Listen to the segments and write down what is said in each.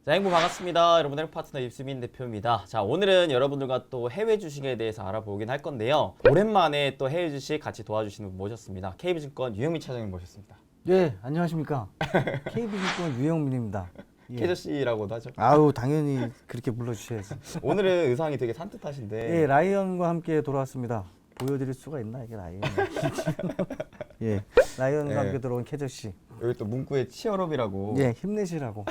자, 행부 반갑습니다. 여러분의 파트너 입수민 대표입니다. 자, 오늘은 여러분들과 또 해외 주식에 대해서 알아보긴 할 건데요. 오랜만에 또 해외 주식 같이 도와주시는 분 모셨습니다. KB증권 유영민 차장님 모셨습니다. 네, 안녕하십니까. KB증권 유영민입니다. 예. 캐저 씨라고도 하죠. 아우, 당연히 그렇게 불러주셔야지. 오늘은 의상이 되게 산뜻하신데. 예, 라이언과 함께 돌아왔습니다. 보여드릴 수가 있나 이게 라이언? 예, 라이언과 예. 함께 들어온 캐저 씨. 여기 또 문구에 치얼업이라고. 예, 힘내시라고.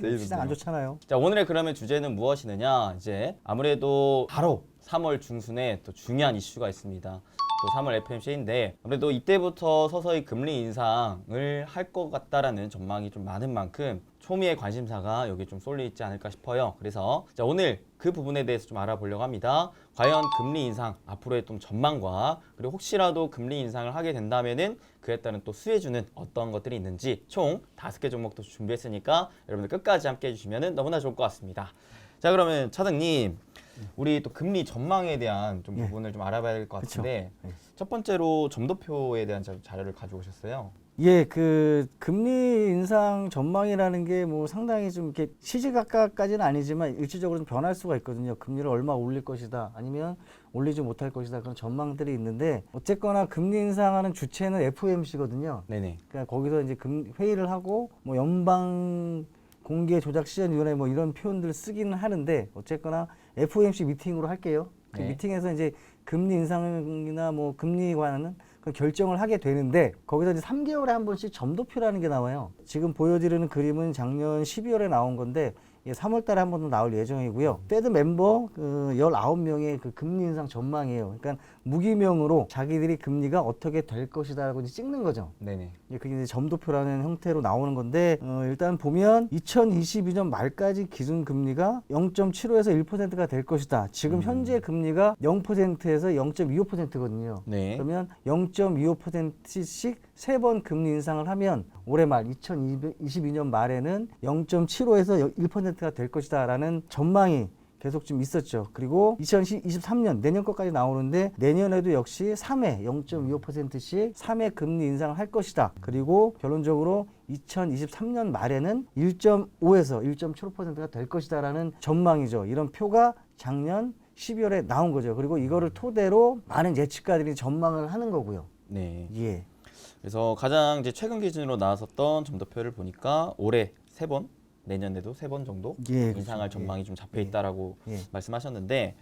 돼 시장 안 있는데요. 좋잖아요. 자, 오늘의 그러면 주제는 무엇이느냐? 이제 아무래도 바로 3월 중순에 또 중요한 이슈가 있습니다. 또 3월 FMC인데 아무래도 이때부터 서서히 금리 인상을 할 것 같다라는 전망이 좀 많은 만큼 초미의 관심사가 여기 좀 쏠려 있지 않을까 싶어요. 그래서 자, 오늘 그 부분에 대해서 좀 알아보려고 합니다. 과연 금리 인상 앞으로의 좀 전망과 그리고 혹시라도 금리 인상을 하게 된다면은 그에 따른 또 수혜주는 어떤 것들이 있는지 총 5개 종목도 준비했으니까 여러분들 끝까지 함께 해주시면 너무나 좋을 것 같습니다. 자, 그러면 차장님, 우리 또 금리 전망에 대한 좀 예. 부분을 좀 알아봐야 될 것 그쵸. 같은데 예. 첫 번째로 점도표에 대한 자료를 가져오셨어요. 예, 그 금리 인상 전망이라는 게 뭐 상당히 좀 이렇게 시시각각까지는 아니지만 일시적으로 좀 변할 수가 있거든요. 금리를 얼마 올릴 것이다, 아니면 올리지 못할 것이다, 그런 전망들이 있는데 어쨌거나 금리 인상하는 주체는 FOMC거든요. 네네. 그러니까 거기서 이제 회의를 하고 뭐 연방 공개 조작 시연위원회 뭐 이런 표현들을 쓰기는 하는데 어쨌거나 FOMC 미팅으로 할게요. 그 네. 미팅에서 이제 금리 인상이나 뭐 금리 관한 그 결정을 하게 되는데 거기서 이제 3개월에 한 번씩 점도표라는 게 나와요. 지금 보여드리는 그림은 작년 12월에 나온 건데 3월 달에 한 번 더 나올 예정이고요. 페드 멤버 19명의 그 금리 인상 전망이에요. 그러니까 무기명으로 자기들이 금리가 어떻게 될 것이다라고 이제 찍는 거죠. 네네. 그게 이제 점도표라는 형태로 나오는 건데 일단 보면 2022년 말까지 기준 금리가 0.75에서 1%가 될 것이다. 지금 현재 금리가 0%에서 0.25%거든요. 네. 그러면 0.25%씩 3번 금리 인상을 하면 올해 말 2022년 말에는 0.75에서 1%가 될 것이다라는 전망이 계속 좀 있었죠. 그리고 2023년 내년 것까지 나오는데 내년에도 역시 3회 0.25%씩 3회 금리 인상을 할 것이다. 그리고 결론적으로 2023년 말에는 1.5에서 1.75%가 될 것이다라는 전망이죠. 이런 표가 작년 12월에 나온 거죠. 그리고 이거를 토대로 많은 예측가들이 전망을 하는 거고요. 네. 예. 그래서 가장 이제 최근 기준으로 나왔었던 점도표를 보니까 올해 3번, 내년에도 3번 정도 예, 인상할 그렇죠. 전망이 좀 잡혀 있다라고 예. 말씀하셨는데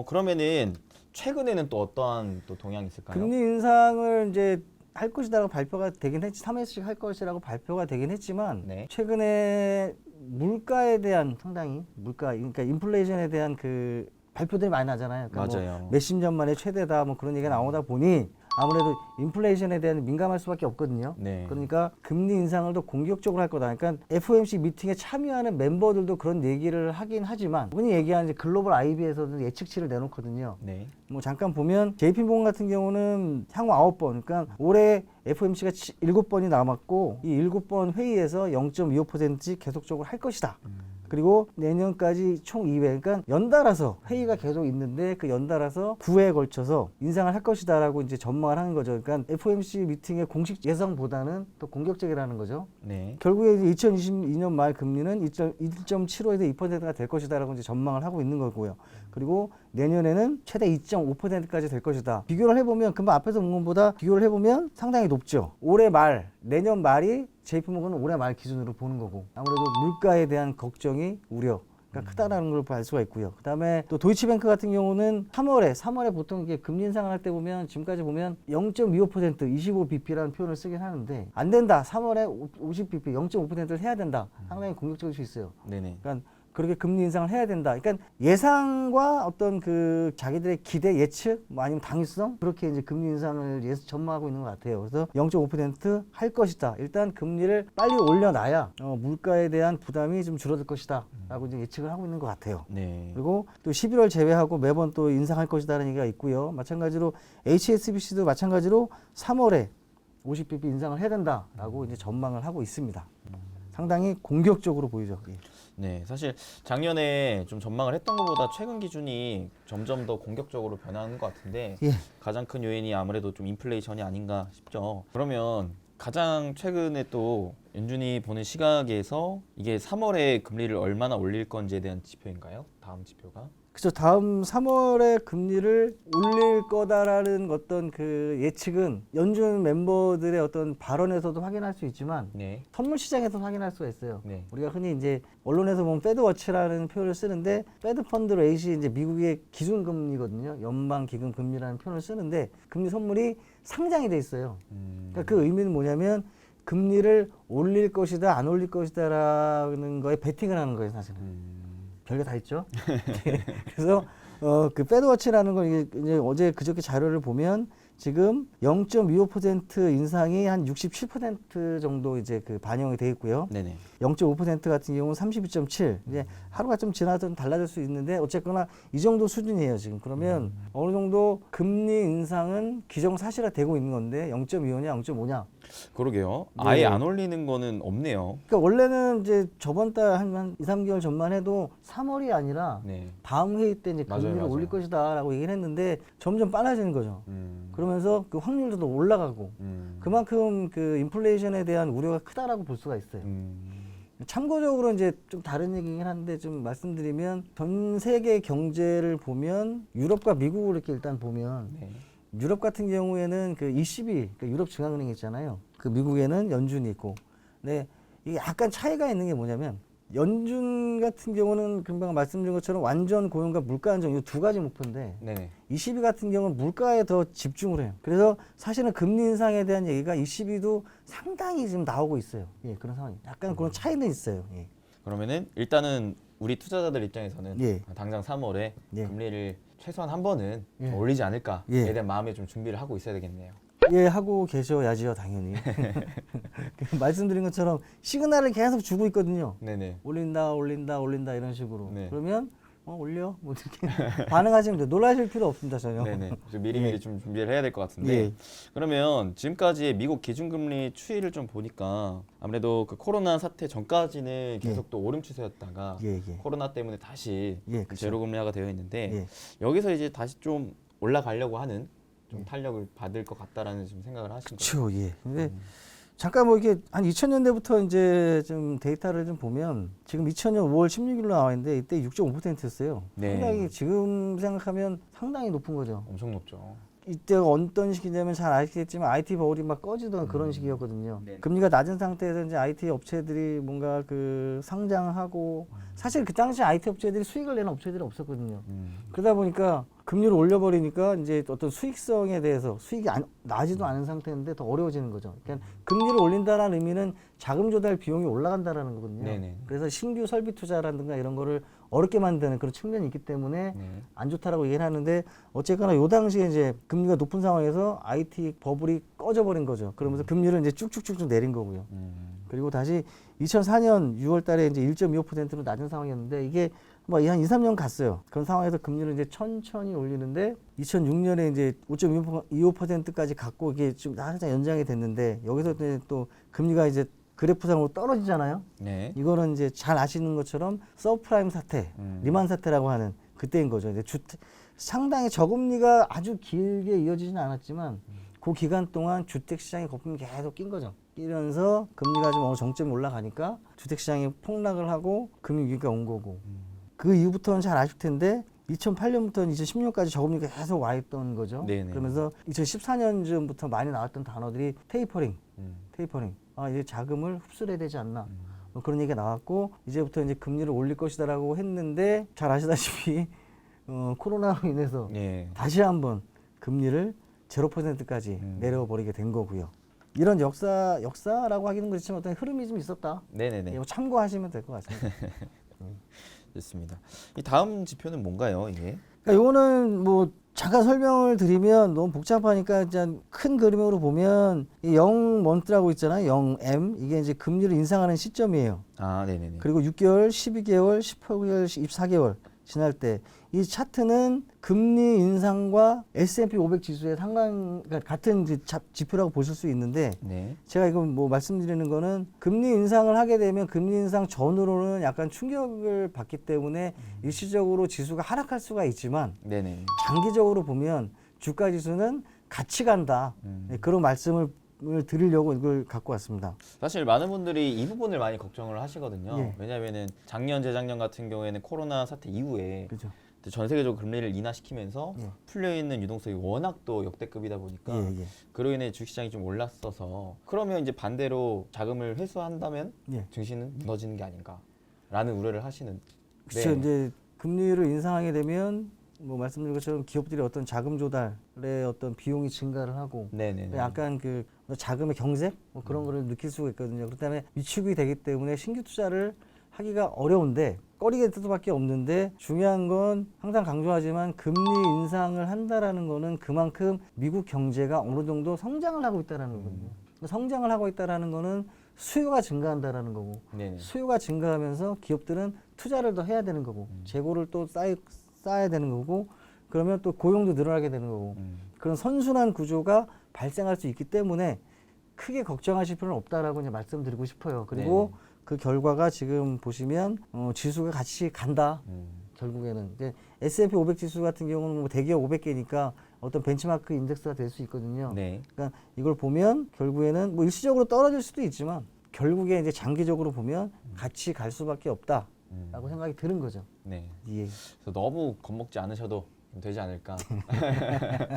그러면은 최근에는 또 어떠한 또 동향이 있을까요? 금리 인상을 이제 할 것이다라고 발표가 되긴 했지, 3회씩 할 것이라고 발표가 되긴 했지만 네. 최근에 물가에 대한 상당히 그러니까 인플레이션에 대한 그 발표들이 많이 나잖아요. 그러니까 맞아요. 뭐 몇십 년 만에 최대다 뭐 그런 얘기가 나오다 보니 아무래도 인플레이션에 대한 민감할 수밖에 없거든요. 네. 그러니까 금리 인상을 더 공격적으로 할 거다. 그러니까 FOMC 미팅에 참여하는 멤버들도 그런 얘기를 하긴 하지만 흔히 얘기하는 이제 글로벌 IB에서도 예측치를 내놓거든요. 네. 뭐 잠깐 보면 JP모건 같은 경우는 향후 9번, 그러니까 올해 FOMC가 7번이 남았고 이 7번 회의에서 0.25%씩 계속적으로 할 것이다. 그리고 내년까지 총 2회, 그러니까 연달아서 회의가 계속 있는데 그 연달아서 9회에 걸쳐서 인상을 할 것이다라고 이제 전망을 하는 거죠. 그러니까 FOMC 미팅의 공식 예상보다는 더 공격적이라는 거죠. 네. 결국에 이제 2022년 말 금리는 1.75에서 2%가 될 것이다라고 이제 전망을 하고 있는 거고요. 그리고 내년에는 최대 2.5%까지 될 것이다. 비교를 해보면 금방 앞에서 본 것보다 비교를 해보면 상당히 높죠. 올해 말, 내년 말이 JP모건은 올해 말 기준으로 보는 거고 아무래도 물가에 대한 걱정이 우려가 크다라는 걸 알 수가 있고요. 그다음에 또 도이치뱅크 같은 경우는 3월에 보통 이게 금리 인상을 할 때 보면 지금까지 보면 0.25% 25bp라는 표현을 쓰긴 하는데 안 된다. 3월에 50bp 0.5%를 해야 된다. 상당히 공격적일 수 있어요. 네네. 그러니까 그렇게 금리 인상을 해야 된다. 그러니까 예상과 어떤 그 자기들의 기대, 예측, 뭐 아니면 당위성 그렇게 이제 금리 인상을 전망하고 있는 것 같아요. 그래서 0.5%할 것이다. 일단 금리를 빨리 올려놔야 물가에 대한 부담이 좀 줄어들 것이다라고 이제 예측을 하고 있는 것 같아요. 네. 그리고 또 11월 제외하고 매번 또 인상할 것이다라는 얘기가 있고요. 마찬가지로 HSBC도 마찬가지로 3월에 50bp 인상을 해야 된다라고 이제 전망을 하고 있습니다. 상당히 공격적으로 보이죠. 예. 네, 사실 작년에 좀 전망을 했던 것보다 최근 기준이 점점 더 공격적으로 변하는 것 같은데 예. 가장 큰 요인이 아무래도 좀 인플레이션이 아닌가 싶죠. 그러면 가장 최근에 또 연준이 보는 시각에서 이게 3월에 금리를 얼마나 올릴 건지에 대한 지표인가요? 다음 지표가? 그렇죠. 다음 3월에 금리를 올릴 거다라는 어떤 그 예측은 연준 멤버들의 어떤 발언에서도 확인할 수 있지만 네. 선물 시장에서 확인할 수가 있어요. 네. 우리가 흔히 이제 언론에서 보면 패드워치라는 표현을 쓰는데 패드 펀드 레이시 이제 미국의 기준 금리거든요. 연방 기금 금리라는 표현을 쓰는데 금리 선물이 상장이 돼 있어요. 그러니까 그 의미는 뭐냐면 금리를 올릴 것이다, 안 올릴 것이다라는 거에 베팅을 하는 거예요, 사실은. 별게 다 있죠. 그래서 그 패드워치라는 건 이제 어제 그저께 자료를 보면 지금 0.25% 인상이 한 67% 정도 이제 그 반영이 돼 있고요. 네네. 0.5% 같은 경우는 32.7. 이제 하루가 좀 지나서 좀 달라질 수 있는데 어쨌거나 이 정도 수준이에요, 지금. 그러면 어느 정도 금리 인상은 기정사실화되고 있는 건데 0.25냐, 0.5냐. 그러게요. 네. 아예 안 올리는 거는 없네요. 그러니까 원래는 이제 저번 달 한 2, 3개월 전만 해도 3월이 아니라 네. 다음 회의 때 이제 금리를 맞아요. 올릴 것이다라고 얘기를 했는데 점점 빨라지는 거죠. 음. 그러면서 그 확률도 더 올라가고 음. 그만큼 그 인플레이션에 대한 우려가 크다라고 볼 수가 있어요. 참고적으로 이제 좀 다른 얘기긴 한데 좀 말씀드리면 전 세계 경제를 보면 유럽과 미국을 이렇게 일단 보면 네. 유럽 같은 경우에는 그 ECB, 그 유럽 중앙은행 있잖아요. 그 미국에는 연준이 있고. 근데 이게 약간 차이가 있는 게 뭐냐면 연준 같은 경우는 금방 말씀드린 것처럼 완전 고용과 물가 안정 이 두 가지 목표인데 네네. ECB 같은 경우는 물가에 더 집중을 해요. 그래서 사실은 금리 인상에 대한 얘기가 ECB도 상당히 지금 나오고 있어요. 예, 그런 상황이. 약간 그런 차이는 있어요. 예. 그러면은 일단은 우리 투자자들 입장에서는 예. 당장 3월에 예. 금리를 최소한 한 번은 예. 올리지 않을까에 예. 대한 마음에 좀 준비를 하고 있어야 되겠네요. 예, 하고 계셔야지요, 당연히. 말씀드린 것처럼 시그널을 계속 주고 있거든요. 네네. 올린다, 올린다, 올린다 이런 식으로. 네. 그러면 올려? 뭐 이렇게 반응하시면 돼요. 놀라실 필요 없습니다, 전혀. 네네. 좀 미리미리 예. 좀 준비를 해야 될 것 같은데. 예. 그러면 지금까지 미국 기준금리 추이를 좀 보니까 아무래도 그 코로나 사태 전까지는 계속 또 오름 추세였다가 예, 예. 코로나 때문에 다시 예, 그쵸. 제로금리화가 되어 있는데 예. 여기서 이제 다시 좀 올라가려고 하는 좀 탄력을 받을 것 같다라는 좀 생각을 하신 거예요. 그렇죠, 예. 근데 잠깐 뭐 이게 한 2000년대부터 이제 좀 데이터를 좀 보면 지금 2000년 5월 16일로 나와 있는데 이때 6.5%였어요. 네. 상당히 지금 생각하면 상당히 높은 거죠. 엄청 높죠. 이때가 어떤 시기냐면 잘 아시겠지만 IT 버블이 막 꺼지던 그런 시기였거든요. 네. 금리가 낮은 상태에서 이제 IT 업체들이 뭔가 그 상장하고 사실 그 당시 IT 업체들이 수익을 내는 업체들이 없었거든요. 그러다 보니까 금리를 올려버리니까 이제 어떤 수익성에 대해서 수익이 나지도 않은 상태인데 더 어려워지는 거죠. 그러니까 금리를 올린다는 의미는 자금 조달 비용이 올라간다라는 거거든요. 네네. 그래서 신규 설비 투자라든가 이런 거를 어렵게 만드는 그런 측면이 있기 때문에 네. 안 좋다라고 얘기를 하는데 어쨌거나 요 당시에 이제 금리가 높은 상황에서 IT 버블이 꺼져버린 거죠. 그러면서 금리를 이제 쭉쭉쭉쭉 내린 거고요. 그리고 다시 2004년 6월 달에 이제 1.25%로 낮은 상황이었는데 이게 뭐 한 2, 3년 갔어요. 그런 상황에서 금리를 이제 천천히 올리는데 2006년에 이제 5.25%까지 갔고 이게 좀 살짝 연장이 됐는데 여기서 또 금리가 이제 그래프상으로 떨어지잖아요. 네. 이거는 이제 잘 아시는 것처럼 서프라임 사태, 리만 사태라고 하는 그때인 거죠. 이제 상당히 저금리가 아주 길게 이어지지는 않았지만 그 기간 동안 주택 시장의 거품이 계속 낀 거죠. 끼면서 금리가 좀 어느 정점이 올라가니까 주택 시장이 폭락을 하고 금융위기가 온 거고 그 이후부터는 잘 아실 텐데 2008년부터 2010년까지 저금리가 계속 와 있던 거죠. 네네. 그러면서 2014년쯤부터 많이 나왔던 단어들이 테이퍼링. 이제 자금을 흡수해야 되지 않나. 뭐 그런 얘기가 나왔고 이제부터 이제 금리를 올릴 것이다라고 했는데 잘 아시다시피 코로나로 인해서 네. 다시 한번 금리를 0%까지 내려버리게 된 거고요. 이런 역사라고 하기는 그렇지만 어떤 흐름이 좀 있었다. 네네네. 이거 참고하시면 될 것 같습니다. 좋습니다. 이 다음 지표는 뭔가요, 이게? 그러니까 이거는 뭐 잠깐 설명을 드리면 너무 복잡하니까 일단 큰 그림으로 보면 이 0먼트라고 있잖아요. 0M 이게 이제 금리를 인상하는 시점이에요. 아, 네네네. 그리고 6개월, 12개월, 18개월, 24개월 지날 때 이 차트는 금리 인상과 S&P 500 지수의 그러니까 같은 지표라고 보실 수 있는데 네. 제가 이거 뭐 말씀드리는 거는 금리 인상을 하게 되면 금리 인상 전후로는 약간 충격을 받기 때문에 일시적으로 지수가 하락할 수가 있지만 네네. 장기적으로 보면 주가 지수는 같이 간다. 네, 그런 말씀을 드리려고 이걸 갖고 왔습니다. 사실 많은 분들이 이 부분을 많이 걱정을 하시거든요. 예. 왜냐하면은 작년, 재작년 같은 경우에는 코로나 사태 이후에 그죠? 전 세계적으로 금리를 인하시키면서 예. 풀려있는 유동성이 워낙 또 역대급이다 보니까 예, 예. 그로 인해 주식시장이 좀 올랐어서 그러면 이제 반대로 자금을 회수한다면 예. 증시는 무너지는 게 아닌가라는 우려를 하시는. 그렇죠. 이제 금리를 인상하게 되면 뭐 말씀드린 것처럼 기업들이 어떤 자금 조달의 어떤 비용이 증가를 하고 네네네. 약간 그 자금의 경색 뭐 그런 거를 느낄 수가 있거든요. 그렇기 때문에 위축이 되기 때문에 신규 투자를 하기가 어려운데 꺼리게 될 수밖에 없는데 중요한 건 항상 강조하지만 금리 인상을 한다라는 거는 그만큼 미국 경제가 어느 정도 성장을 하고 있다라는 거거든요. 성장을 하고 있다라는 거는 수요가 증가한다라는 거고 네네. 수요가 증가하면서 기업들은 투자를 더 해야 되는 거고 재고를 또 쌓아야 되는 거고 그러면 또 고용도 늘어나게 되는 거고 그런 선순환 구조가 발생할 수 있기 때문에 크게 걱정하실 필요는 없다라고 이제 말씀드리고 싶어요. 그리고 그 결과가 지금 보시면 지수가 같이 간다. 결국에는 이제 S&P 500 지수 같은 경우는 뭐 대기업 500개니까 어떤 벤치마크 인덱스가 될 수 있거든요. 네. 그러니까 이걸 보면 결국에는 뭐 일시적으로 떨어질 수도 있지만 결국에 이제 장기적으로 보면 같이 갈 수밖에 없다라고 생각이 드는 거죠. 네. 예. 그래서 너무 겁먹지 않으셔도 되지 않을까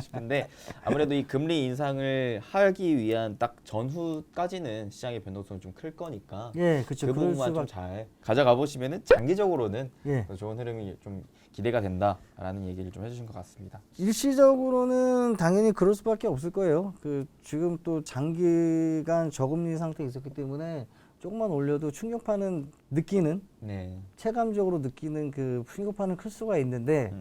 싶은데 아무래도 이 금리 인상을 하기 위한 딱 전후까지는 시장의 변동성이 좀 클 거니까 예, 그렇죠. 그 그럴 부분만 좀 수밖에. 잘 가져가 보시면은 장기적으로는 예. 좋은 흐름이 좀 기대가 된다라는 얘기를 좀 해주신 것 같습니다. 일시적으로는 당연히 그럴 수밖에 없을 거예요. 그 지금 또 장기간 저금리 상태에 있었기 때문에 조금만 올려도 충격파는 느끼는 네. 체감적으로 느끼는 그 충격파는 클 수가 있는데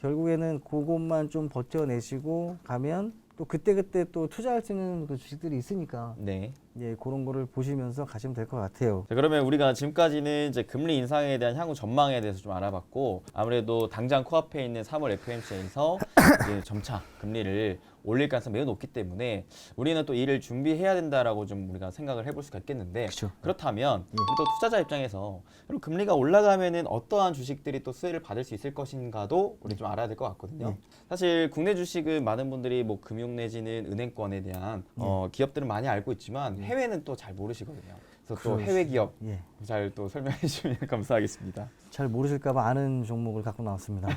결국에는 그것만 좀 버텨내시고 가면 또 그때그때 또 투자할 수 있는 그 주식들이 있으니까 네. 예, 그런 거를 보시면서 가시면 될 것 같아요. 자, 그러면 우리가 지금까지는 이제 금리 인상에 대한 향후 전망에 대해서 좀 알아봤고 아무래도 당장 코앞에 있는 3월 FOMC에서 이제 점차 금리를 올릴 가능성이 매우 높기 때문에 우리는 또 이를 준비해야 된다라고 좀 우리가 생각을 해볼 수가 있겠는데 그쵸. 그렇다면 우리 또 투자자 입장에서 그럼 금리가 올라가면은 어떠한 주식들이 또 수혜를 받을 수 있을 것인가도 우리 좀 알아야 될 것 같거든요. 사실 국내 주식은 많은 분들이 뭐 금융 내지는 은행권에 대한 기업들은 많이 알고 있지만 해외는 또 잘 모르시거든요. 그래서 또 해외 기업 예. 잘 또 설명해 주시면 감사하겠습니다. 잘 모르실까봐 아는 종목을 갖고 나왔습니다.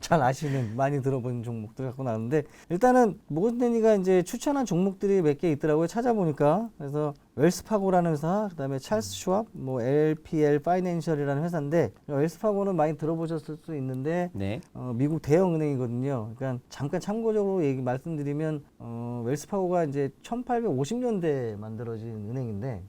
잘 아시는 많이 들어본 종목들 갖고 나왔는데 일단은 모건스탠리가 이제 추천한 종목들이 몇 개 있더라고요. 찾아보니까 그래서 웰스파고라는 회사, 그다음에 찰스 슈왑, 뭐 LPL 파이낸셜이라는 회사인데 웰스파고는 많이 들어보셨을 수 있는데 네. 미국 대형 은행이거든요. 그러니까 잠깐 참고적으로 말씀드리면 웰스파고가 이제 1850년대에 만들어진 은행인데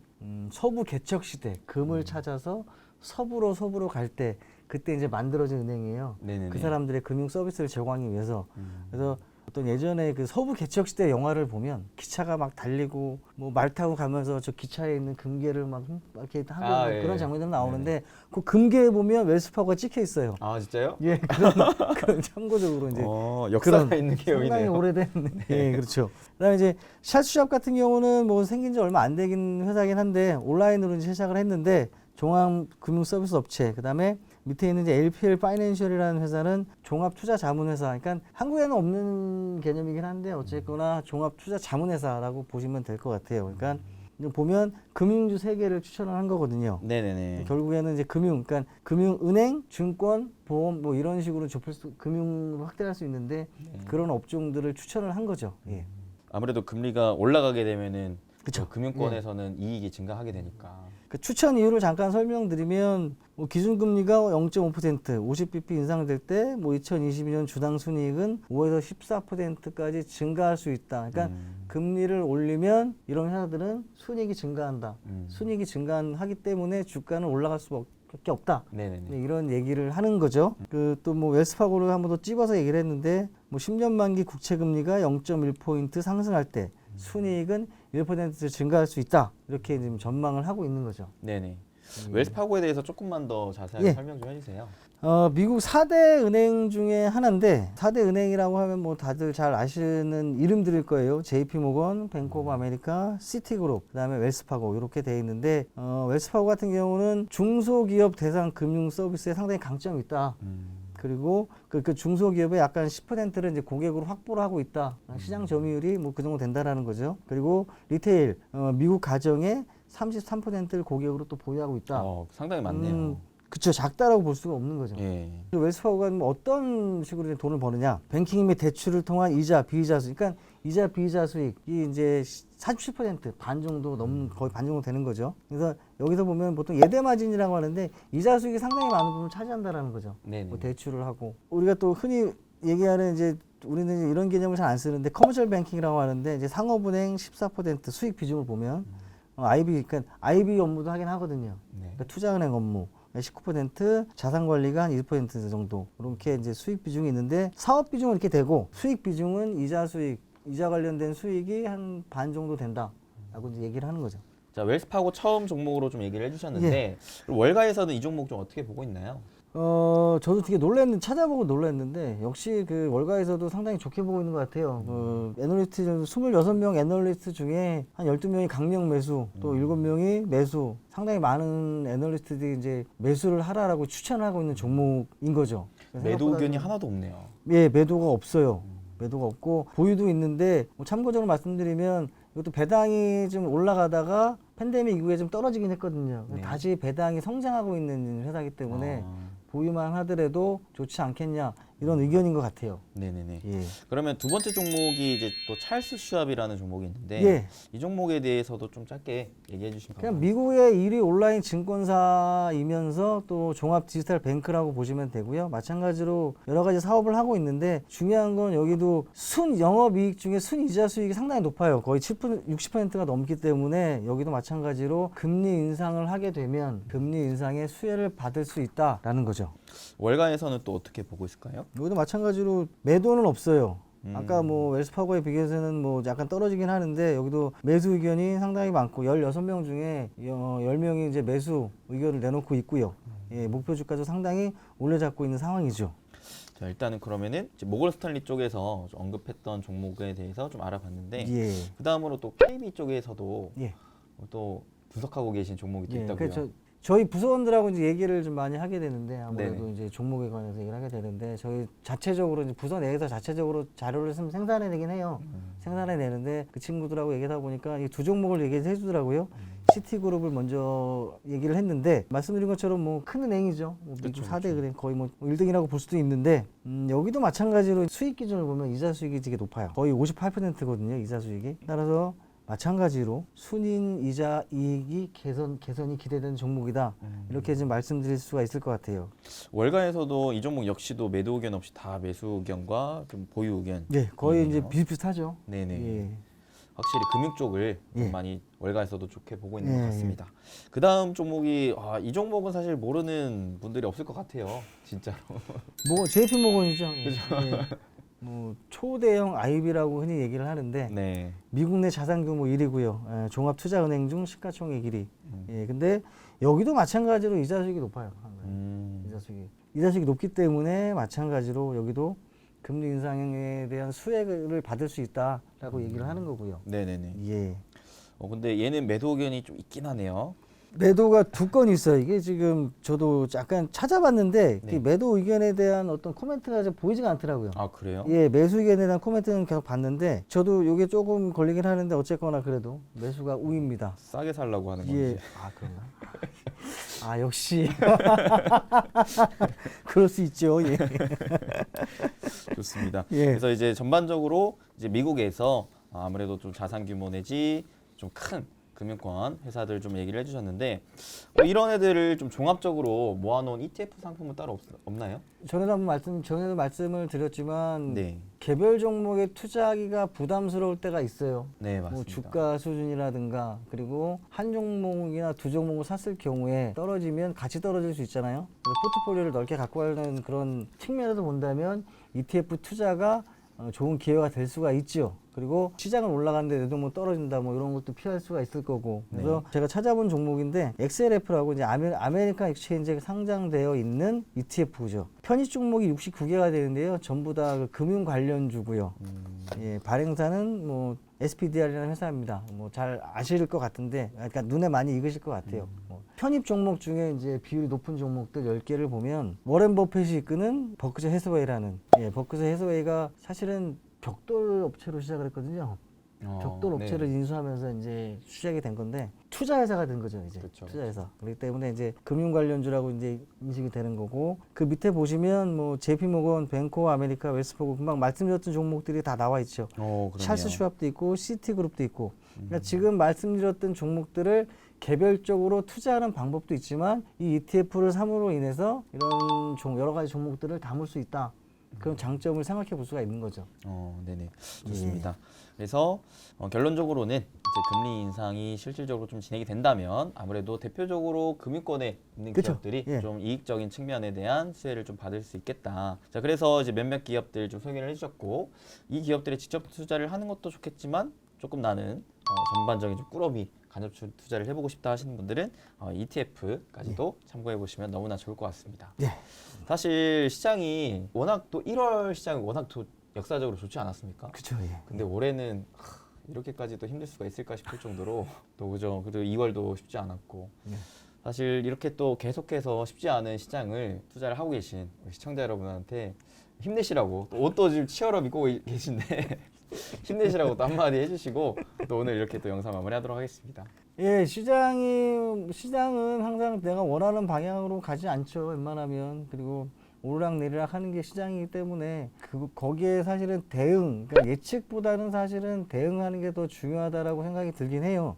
서부 개척 시대 금을 찾아서 서부로 갈 때 그때 이제 만들어진 은행이에요. 네네네. 그 사람들의 금융 서비스를 제공하기 위해서. 그래서 어떤 예전에 그 서부 개척 시대 영화를 보면 기차가 막 달리고 뭐 말 타고 가면서 저 기차에 있는 금괴를 막 이렇게 하고 막 예. 그런 장면들 나오는데 그 금괴에 보면 웰스파고가 찍혀 있어요. 아 진짜요? 예, 그런 참고적으로 이제 역사가 그런 있는 상당히 기업이네요. 오래된 예, 그렇죠. 그다음에 이제 찰스샵 같은 경우는 뭐 생긴 지 얼마 안 되긴 회사긴 한데 온라인으로 이제 시작을 했는데 종합 금융 서비스 업체 그다음에 밑에 있는 이제 LPL 파이낸셜이라는 회사는 종합 투자 자문 회사. 그러니까 한국에는 없는 개념이긴 한데 어쨌거나 종합 투자 자문 회사라고 보시면 될 것 같아요. 그러니까 보면 금융주 세 개를 추천을 한 거거든요. 네네네. 결국에는 이제 그러니까 금융은행, 증권, 보험 뭐 이런 식으로 금융을 확대할 수 있는데 그런 업종들을 추천을 한 거죠. 예. 아무래도 금리가 올라가게 되면은 그쵸. 금융권에서는 이익이 증가하게 되니까. 그 추천 이유를 잠깐 설명드리면 뭐 기준금리가 0.5% 50bp 인상될 때 뭐 2022년 주당 순이익은 5에서 14%까지 증가할 수 있다. 그러니까 금리를 올리면 이런 회사들은 순이익이 증가한다. 순이익이 증가하기 때문에 주가는 올라갈 수밖에 없다. 네네네. 네, 이런 얘기를 하는 거죠. 그 또 뭐 웰스파고를 한 번 더 찝어서 얘기를 했는데 뭐 10년 만기 국채 금리가 0.1포인트 상승할 때 순이익은 1% 증가할 수 있다. 이렇게 지금 전망을 하고 있는 거죠. 네네. 웰스파고에 대해서 조금만 더 자세하게 예. 설명 좀 해주세요. 미국 4대 은행 중에 하나인데 4대 은행이라고 하면 뭐 다들 잘 아시는 이름들일 거예요. JP 모건, 뱅크 오브 아메리카, 시티그룹, 그다음에 웰스파고 이렇게 돼 있는데 웰스파고 같은 경우는 중소기업 대상 금융 서비스에 상당히 강점이 있다. 그리고 그 중소기업의 약간 10%를 이제 고객으로 확보를 하고 있다. 시장 점유율이 뭐 그 정도 된다라는 거죠. 그리고 리테일, 미국 가정의 33%를 고객으로 또 보유하고 있다. 상당히 많네요. 그쵸, 작다라고 볼 수가 없는 거죠. 예. 웰스파고가 뭐 어떤 식으로 이제 돈을 버느냐? 뱅킹 및 대출을 통한 이자, 비이자 수익. 그러니까 이자, 비이자 수익이 이제 47%반 정도 거의 반 정도 되는 거죠. 그래서 여기서 보면 보통 예대 마진이라고 하는데 이자 수익이 상당히 많은 부분을 차지한다라는 거죠. 네네. 뭐 대출을 하고 우리가 또 흔히 얘기하는 이제 우리는 이제 이런 개념을 잘 안 쓰는데 커머셜 뱅킹이라고 하는데 이제 상업은행 14% 수익 비중을 보면 그러니까 IB 업무도 하긴 하거든요. 네. 그러니까 투자은행 업무 19%, 자산관리가 한 1% 정도 이렇게 이제 수익 비중이 있는데 사업 비중은 이렇게 되고 수익 비중은 이자 관련된 수익이 한 반 정도 된다라고 이제 얘기를 하는 거죠. 자, 웰스파고 처음 종목으로 좀 얘기를 해주셨는데 그럼 월가에서는 이 종목 좀 어떻게 보고 있나요? 저도 되게 찾아보고 놀랐는데 역시 그 월가에서도 상당히 좋게 보고 있는 것 같아요. 애널리스트 26명 애널리스트 중에 한 12명이 강력 매수, 또 7명이 매수. 상당히 많은 애널리스트들이 이제 매수를 하라라고 추천하고 있는 종목인 거죠. 매도 의견이 하나도 없네요. 예, 매도가 없어요. 매도가 없고 보유도 있는데 뭐 참고적으로 말씀드리면 이것도 배당이 좀 올라가다가 팬데믹 이후에 좀 떨어지긴 했거든요. 네. 다시 배당이 성장하고 있는 회사이기 때문에 보유만 하더라도 좋지 않겠냐 이런 의견인 것 같아요. 네네네. 예. 그러면 두 번째 종목이 이제 또 찰스 슈왑이라는 종목이 있는데 예. 이 종목에 대해서도 좀 짧게 얘기해 주시면 그냥 미국의 1위 온라인 증권사이면서 또 종합 디지털 뱅크라고 보시면 되고요. 마찬가지로 여러 가지 사업을 하고 있는데 중요한 건 여기도 순 영업이익 중에 순이자 수익이 상당히 높아요. 거의 60%가 넘기 때문에 여기도 마찬가지로 금리 인상을 하게 되면 금리 인상의 수혜를 받을 수 있다라는 거죠. 월가에서는 또 어떻게 보고 있을까요? 여기도 마찬가지로 매도는 없어요. 아까 뭐 웰스파고에 비교해서는 뭐 약간 떨어지긴 하는데 여기도 매수 의견이 상당히 많고 16명 중에 10명이 이제 매수 의견을 내놓고 있고요. 예, 목표 주가도 상당히 올려잡고 있는 상황이죠. 자, 일단은 그러면은 이제 모건 스탠리 쪽에서 좀 언급했던 종목에 대해서 좀 알아봤는데 예. 그 다음으로 또 KB 쪽에서도 예. 또 분석하고 계신 종목이 또 예, 있다고요. 그래서 저희 부서원들하고 이제 얘기를 좀 많이 하게 되는데 아무래도 네네. 이제 종목에 관해서 얘기를 하게 되는데 저희 자체적으로 이제 부서 내에서 자체적으로 자료를 좀 생산해내긴 해요. 생산해내는데 그 친구들하고 얘기하다 보니까 이 두 종목을 얘기해 주더라고요. 시티그룹을 먼저 얘기를 했는데 말씀드린 것처럼 뭐 큰 은행이죠. 뭐 미국 그쵸, 4대 은행 거의 뭐 1등이라고 볼 수도 있는데 여기도 마찬가지로 수익 기준을 보면 이자 수익이 되게 높아요. 거의 58%거든요. 이자 수익이. 따라서 마찬가지로 순인 이자 이익이 개선이 기대되는 종목이다. 이렇게 좀 말씀드릴 수가 있을 것 같아요. 월가에서도 이 종목 역시도 매도 의견 없이 다 매수 의견과 좀 보유 의견. 네, 거의 이제 이네요. 비슷비슷하죠. 네네. 예. 확실히 금융 쪽을 좀 예. 많이 월가에서도 좋게 보고 있는 예, 것 같습니다. 그 다음 종목이 이 종목은 사실 모르는 분들이 없을 것 같아요. 진짜로. 뭐 JP 모건이죠. 예. 뭐 초대형 IB라고 흔히 얘기를 하는데 네. 미국 내 자산 규모 1위고요. 종합투자은행 중 시가총액 1위. 예, 근데 여기도 마찬가지로 이자 수익이 높아요. 이자 수익이 높기 때문에 마찬가지로 여기도 금리 인상에 대한 수혜를 받을 수 있다라고 얘기를 하는 거고요. 네네네. 예. 근데 얘는 매도 의견이 좀 있긴 하네요. 매도가 두 건 있어요. 이게 지금 저도 약간 찾아봤는데 네. 매도 의견에 대한 어떤 코멘트가 좀 보이지가 않더라고요. 아, 그래요? 예, 매수 의견에 대한 코멘트는 계속 봤는데 저도 이게 조금 걸리긴 하는데 어쨌거나 그래도 매수가 우입니다. 싸게 살라고 하는 예. 건지. 아, 그런가? 아, 역시. 그럴 수 있죠. 예. 좋습니다. 예. 그래서 이제 전반적으로 이제 미국에서 아무래도 좀 자산 규모 내지 좀 큰 금융권 회사들 좀 얘기를 해주셨는데 이런 애들을 좀 종합적으로 모아놓은 ETF 상품은 따로 없나요? 전에도 말씀을 드렸지만 네, 개별 종목에 투자하기가 부담스러울 때가 있어요. 네 뭐 맞습니다. 주가 수준이라든가 그리고 한 종목이나 두 종목을 샀을 경우에 떨어지면 같이 떨어질 수 있잖아요. 그래서 포트폴리오를 넓게 갖고 가는 그런 측면에서 본다면 ETF 투자가 좋은 기회가 될 수가 있죠. 그리고 시장은 올라가는데 내 돈 뭐 떨어진다 뭐 이런 것도 피할 수가 있을 거고. 그래서 제가 찾아본 종목인데 XLF라고 이제 아메리칸 액체인지에 상장되어 있는 ETF죠. 편입 종목이 69개가 되는데요. 전부 다 그 금융 관련주고요. 예, 발행사는 뭐 SPDR이라는 회사입니다. 뭐 잘 아실 것 같은데, 그러니까 눈에 많이 익으실 것 같아요. 뭐 편입 종목 중에 이제 비율이 높은 종목들 10개를 보면 워렌 버핏이 이끄는 버크셔 해서웨이라는 버크셔 해서웨이가 사실은 벽돌 업체로 시작을 했거든요. 벽돌 업체를 인수하면서 이제 시작이 된 건데 투자회사가 된 거죠 이제. 그렇죠. 투자회사. 그렇기 때문에 이제 금융 관련주라고 이제 인식이 되는 거고 그 밑에 보시면 뭐 JP 모건, 뱅크 아메리카, 웰스포고 금방 말씀드렸던 종목들이 다 나와 있죠. 찰스 슈왑도 있고 시티그룹도 있고. 그러니까 지금 말씀드렸던 종목들을 개별적으로 투자하는 방법도 있지만 이 ETF를 삼으로 인해서 이런 여러 가지 종목들을 담을 수 있다. 그런 장점을 생각해 볼 수가 있는 거죠. 네네. 좋습니다. 그래서 결론적으로는 이제 금리 인상이 실질적으로 좀 진행이 된다면 아무래도 대표적으로 금융권에 있는 그쵸? 기업들이 예. 좀 이익적인 측면에 대한 수혜를 좀 받을 수 있겠다. 자, 그래서 이제 몇몇 기업들 좀 소개를 해주셨고 이 기업들에 직접 투자를 하는 것도 좋겠지만 조금 나는 전반적인 좀 꾸러미 간접 투자를 해보고 싶다 하시는 분들은 ETF까지도 참고해 보시면 너무나 좋을 것 같습니다. 예. 사실 시장이 워낙 또 1월 시장이 워낙 역사적으로 좋지 않았습니까? 그렇죠. 예. 근데 올해는 이렇게까지도 힘들 수가 있을까 싶을 정도로 또 그죠. 그리고 2월도 쉽지 않았고 사실 이렇게 또 계속해서 쉽지 않은 시장을 투자를 하고 계신 우리 시청자 여러분한테 힘내시라고 또 옷도 지금 치열업 입고 계신데 힘내시라고 또 한마디 해주시고 또 오늘 이렇게 또 영상 마무리하도록 하겠습니다. 예, 시장은 항상 내가 원하는 방향으로 가지 않죠. 웬만하면. 그리고 오르락내리락 하는 게 시장이기 때문에 거기에 사실은 그러니까 예측보다는 사실은 대응하는 게 더 중요하다라고 생각이 들긴 해요.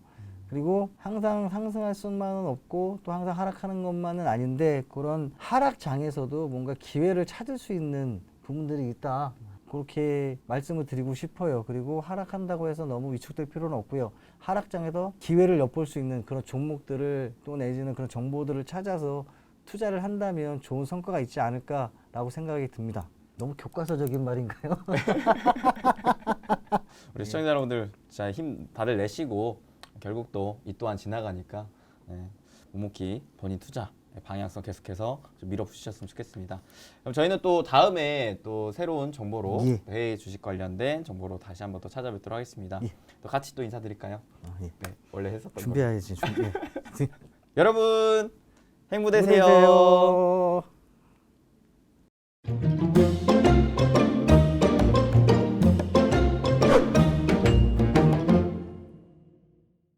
그리고 항상 상승할 수만은 없고 또 항상 하락하는 것만은 아닌데 그런 하락장에서도 뭔가 기회를 찾을 수 있는 부분들이 있다. 그렇게 말씀을 드리고 싶어요. 그리고 하락한다고 해서 너무 위축될 필요는 없고요. 하락장에서 기회를 엿볼 수 있는 그런 종목들을 또 내지는 그런 정보들을 찾아서 투자를 한다면 좋은 성과가 있지 않을까라고 생각이 듭니다. 너무 교과서적인 말인가요? 우리 시청자 여러분들 진짜 힘 다들 내시고 결국 또 이 또한 지나가니까 묵묵히 본인 투자 방향성 계속해서 좀 밀어붙이셨으면 좋겠습니다. 그럼 저희는 또 다음에 또 새로운 정보로 해외 주식 관련된 정보로 다시 한번 또 찾아뵙도록 하겠습니다. 또 같이 또 인사드릴까요? 예. 네, 원래 했었던 준비해야지. 여러분 행복 되세요. 되세요.